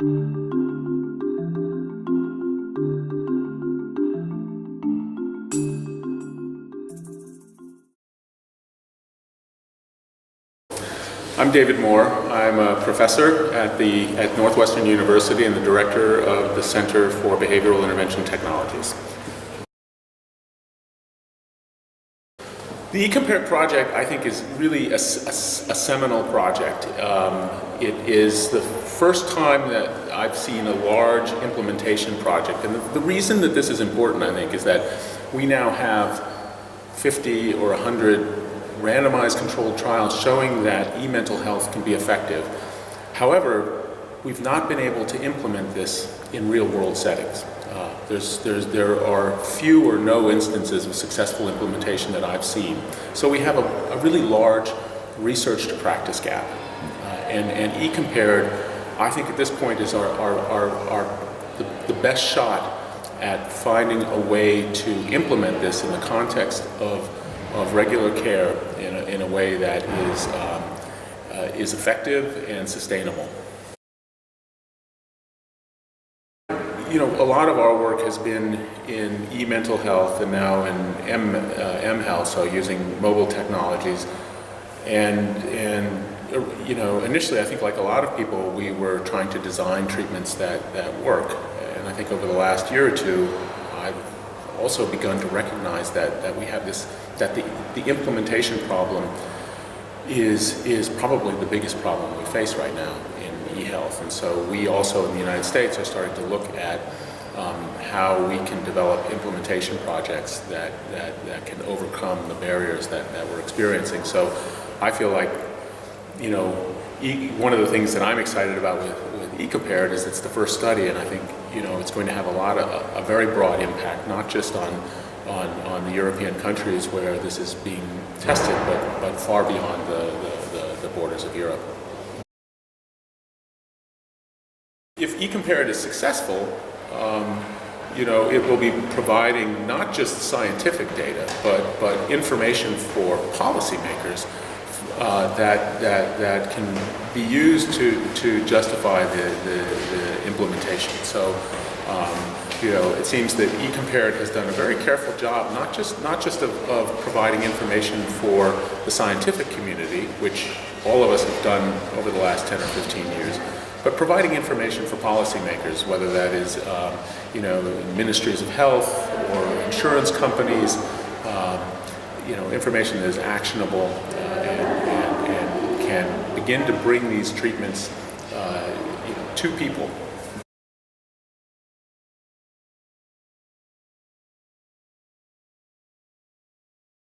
I'm David Mohr. I'm a professor at Northwestern University and the director of the Center for Behavioral Intervention Technologies. The eCompare project, I think, is really a seminal project. It is the first time that I've seen a large implementation project. And the reason that this is important, I think, is that we now have 50 or 100 randomized controlled trials showing that e-mental health can be effective. However, we've not been able to implement this in real-world settings. There are few or no instances of successful implementation that I've seen. So we have a really large research to practice gap. And eCompared, I think at this point, is the best shot at finding a way to implement this in the context of regular care in a way that is effective and sustainable. You know, a lot of our work has been in e-mental health and now in m-health, so using mobile technologies. And you know, initially, I think like a lot of people, we were trying to design treatments that work. And I think over the last year or two, I've also begun to recognize that we have this, that the implementation problem is probably the biggest problem we face right now in e-health. And so we also in the United States are starting to look at how we can develop implementation projects that can overcome the barriers that we're experiencing. So I feel like, you know, one of the things that I'm excited about with eCompared is it's the first study, and I think, you know, it's going to have a very broad impact, not just on the European countries where this is being tested, but far beyond the borders of Europe. If eCompared is successful, you know, it will be providing not just scientific data, but information for policymakers that can be used to justify the implementation. So, you know, it seems that eCompared has done a very careful job, not just of providing information for the scientific community, which all of us have done over the last 10 or 15 years, but providing information for policymakers, whether that is, you know, ministries of health or insurance companies, you know, information that is actionable and can begin to bring these treatments, you know, to people.